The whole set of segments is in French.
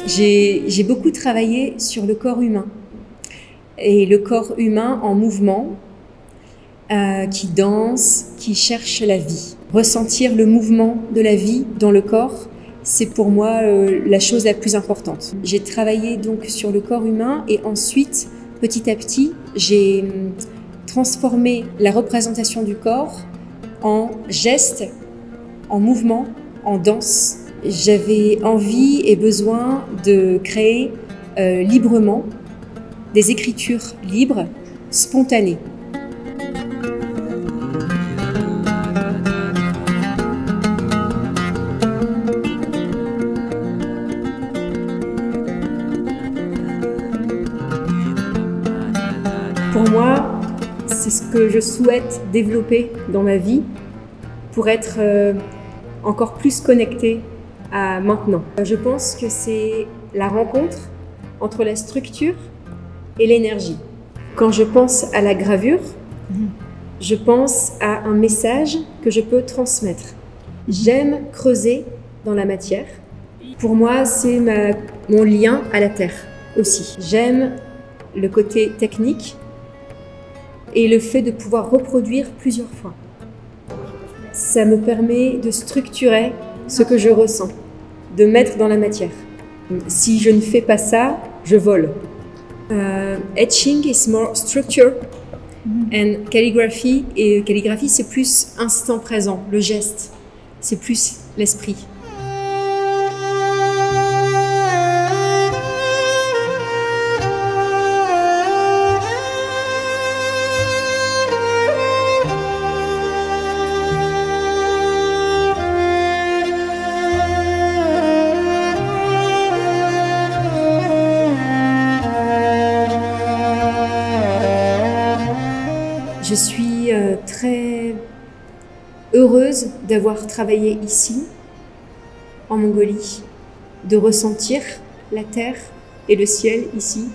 J'ai beaucoup travaillé sur le corps humain et le corps humain en mouvement, qui danse, qui cherche la vie. Ressentir le mouvement de la vie dans le corps, c'est pour moi la chose la plus importante. J'ai travaillé donc sur le corps humain et ensuite, petit à petit, j'ai transformé la représentation du corps en gestes, en mouvement, en danse. J'avais envie et besoin de créer librement des écritures libres, spontanées. Pour moi, c'est ce que je souhaite développer dans ma vie pour être encore plus connectée à maintenant. Je pense que c'est la rencontre entre la structure et l'énergie. Quand je pense à la gravure, je pense à un message que je peux transmettre. J'aime creuser dans la matière. Pour moi, c'est mon lien à la terre aussi. J'aime le côté technique et le fait de pouvoir reproduire plusieurs fois. Ça me permet de structurer ce que je ressens, de mettre dans la matière. Si je ne fais pas ça, je vole. Etching is more structure and calligraphy. Et calligraphie, c'est plus instant présent, le geste. C'est plus l'esprit. Je suis très heureuse d'avoir travaillé ici, en Mongolie, de ressentir la terre et le ciel ici.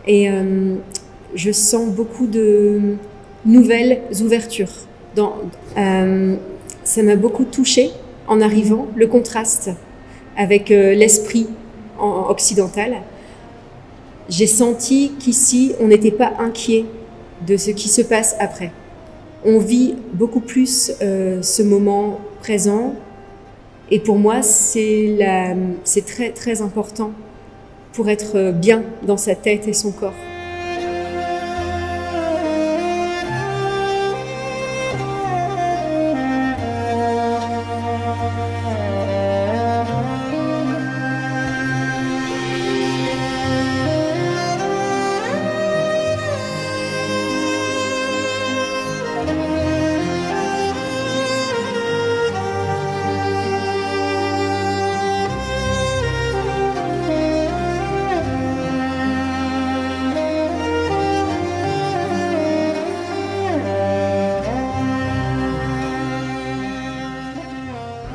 Et je sens beaucoup de nouvelles ouvertures. Ça m'a beaucoup touchée en arrivant, le contraste avec l'esprit occidental. J'ai senti qu'ici, on n'était pas inquiet de ce qui se passe après. On vit beaucoup plus ce moment présent et pour moi c'est très très important pour être bien dans sa tête et son corps.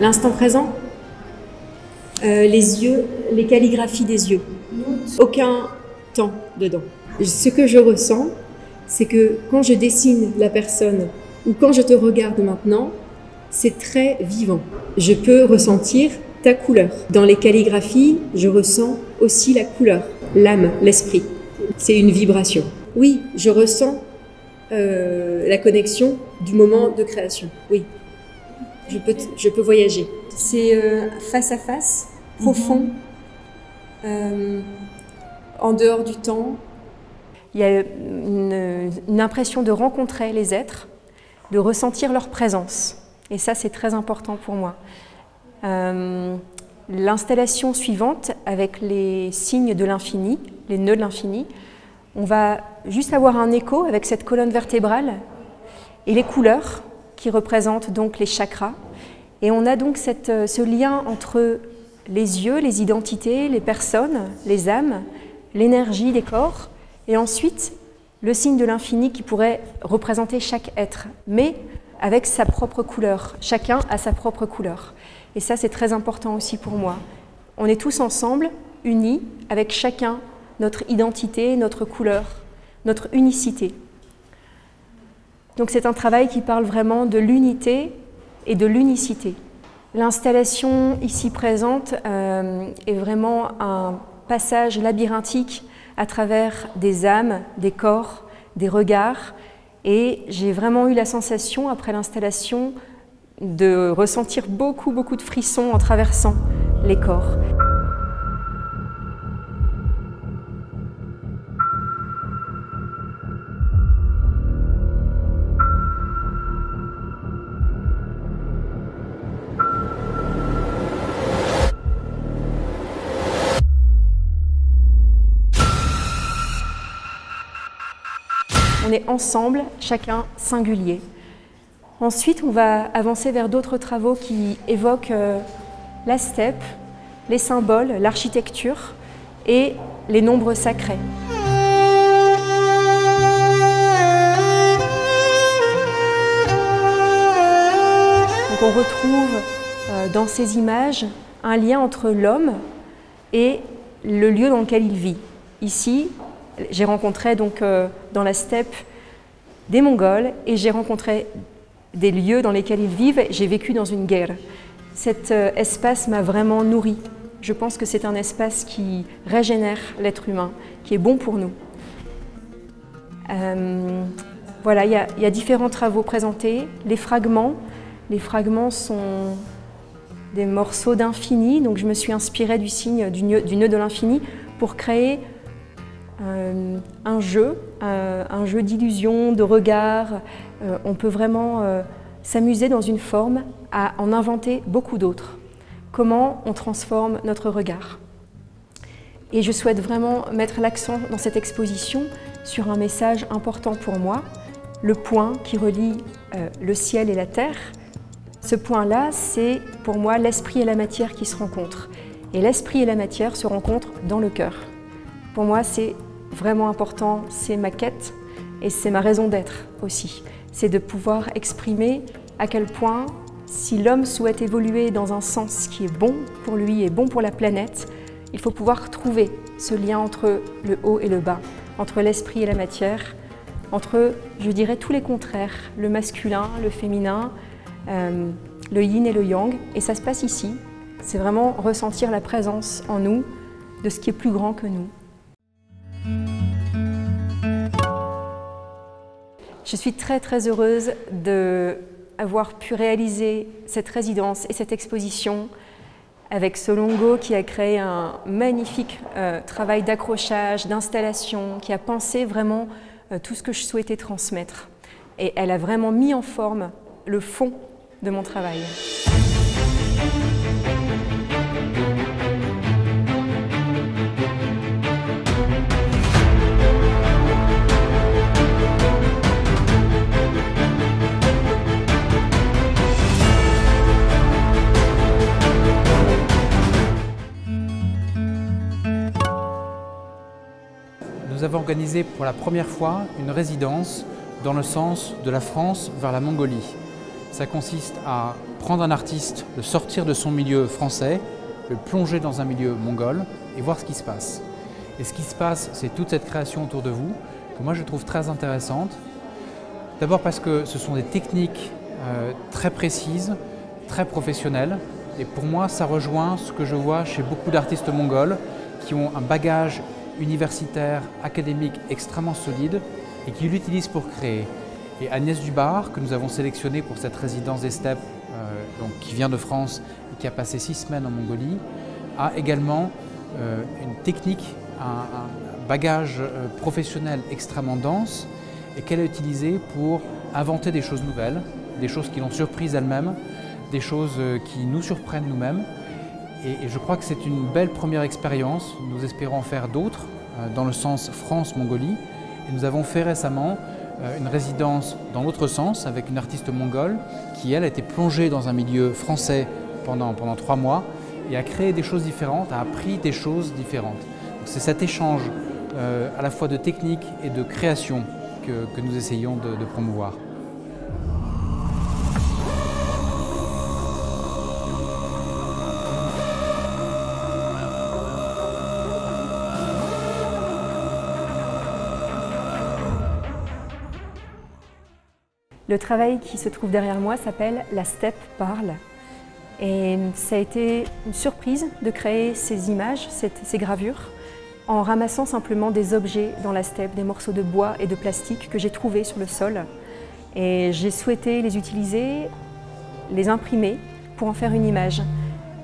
L'instant présent, les yeux, les calligraphies des yeux, aucun temps dedans. Ce que je ressens, c'est que quand je dessine la personne ou quand je te regarde maintenant, c'est très vivant. Je peux ressentir ta couleur. Dans les calligraphies, je ressens aussi la couleur, l'âme, l'esprit. C'est une vibration. Oui, je ressens la connexion du moment de création. Oui. Je peux voyager. C'est face à face, profond, en dehors du temps. Il y a une impression de rencontrer les êtres, de ressentir leur présence. Et ça, c'est très important pour moi. L'installation suivante, avec les signes de l'infini, les nœuds de l'infini, on va juste avoir un écho avec cette colonne vertébrale et les couleurs, qui représente donc les chakras. Et on a donc ce lien entre les yeux, les identités, les personnes, les âmes, l'énergie des corps, et ensuite le signe de l'infini qui pourrait représenter chaque être, mais avec sa propre couleur. Chacun a sa propre couleur. Et ça, c'est très important aussi pour moi. On est tous ensemble, unis, avec chacun notre identité, notre couleur, notre unicité. Donc c'est un travail qui parle vraiment de l'unité et de l'unicité. L'installation ici présente est vraiment un passage labyrinthique à travers des âmes, des corps, des regards. Et j'ai vraiment eu la sensation, après l'installation, de ressentir beaucoup de frissons en traversant les corps. On est ensemble, chacun singulier. Ensuite, on va avancer vers d'autres travaux qui évoquent la steppe, les symboles, l'architecture et les nombres sacrés. Donc on retrouve dans ces images un lien entre l'homme et le lieu dans lequel il vit. Ici, j'ai rencontré donc dans la steppe des Mongols et j'ai rencontré des lieux dans lesquels ils vivent. J'ai vécu dans une guerre. Cet espace m'a vraiment nourri. Je pense que c'est un espace qui régénère l'être humain, qui est bon pour nous. Voilà, il y a différents travaux présentés. Les fragments sont des morceaux d'infini. Donc je me suis inspirée du signe du nœud de l'infini pour créer un jeu d'illusion, de regard. On peut vraiment s'amuser dans une forme à en inventer beaucoup d'autres. Comment on transforme notre regard. Et je souhaite vraiment mettre l'accent dans cette exposition sur un message important pour moi, le point qui relie le ciel et la terre. Ce point-là, c'est pour moi l'esprit et la matière qui se rencontrent. Et l'esprit et la matière se rencontrent dans le cœur. Pour moi, c'est vraiment important, c'est ma quête et c'est ma raison d'être aussi. C'est de pouvoir exprimer à quel point, si l'homme souhaite évoluer dans un sens qui est bon pour lui et bon pour la planète, il faut pouvoir trouver ce lien entre le haut et le bas, entre l'esprit et la matière, entre, je dirais, tous les contraires, le masculin, le féminin, le yin et le yang. Et ça se passe ici. C'est vraiment ressentir la présence en nous de ce qui est plus grand que nous. Je suis très heureuse d'avoir pu réaliser cette résidence et cette exposition avec Solongo qui a créé un magnifique travail d'accrochage, d'installation, qui a pensé vraiment tout ce que je souhaitais transmettre. Et elle a vraiment mis en forme le fond de mon travail. Nous avons organisé pour la première fois une résidence dans le sens de la France vers la Mongolie. Ça consiste à prendre un artiste, le sortir de son milieu français, le plonger dans un milieu mongol et voir ce qui se passe. Et ce qui se passe, c'est toute cette création autour de vous que moi je trouve très intéressante. D'abord parce que ce sont des techniques très précises, très professionnelles. Et pour moi, ça rejoint ce que je vois chez beaucoup d'artistes mongols qui ont un bagage universitaire, académique extrêmement solide et qui l'utilisent pour créer. Et Agnès Dubar, que nous avons sélectionnée pour cette résidence des steppes, qui vient de France et qui a passé 6 semaines en Mongolie, a également une technique, un bagage professionnel extrêmement dense et qu'elle a utilisé pour inventer des choses nouvelles, des choses qui l'ont surprise elle-même, des choses qui nous surprennent nous-mêmes. Et je crois que c'est une belle première expérience. Nous espérons en faire d'autres dans le sens France-Mongolie. Et nous avons fait récemment une résidence dans l'autre sens avec une artiste mongole qui, elle, a été plongée dans un milieu français pendant 3 mois et a créé des choses différentes, a appris des choses différentes. C'est cet échange à la fois de technique et de création que nous essayons de promouvoir. Le travail qui se trouve derrière moi s'appelle « La steppe parle ». Et ça a été une surprise de créer ces images, ces gravures, en ramassant simplement des objets dans la steppe, des morceaux de bois et de plastique que j'ai trouvés sur le sol. Et j'ai souhaité les utiliser, les imprimer pour en faire une image.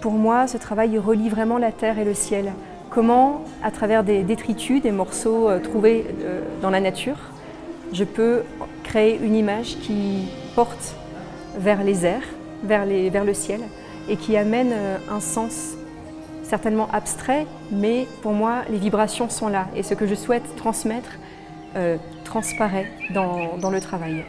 Pour moi, ce travail relie vraiment la terre et le ciel. Comment, à travers des détritus, des morceaux trouvés dans la nature, je peux créer une image qui porte vers les airs, vers le ciel, et qui amène un sens certainement abstrait, mais pour moi, les vibrations sont là. Et ce que je souhaite transmettre transparaît dans le travail.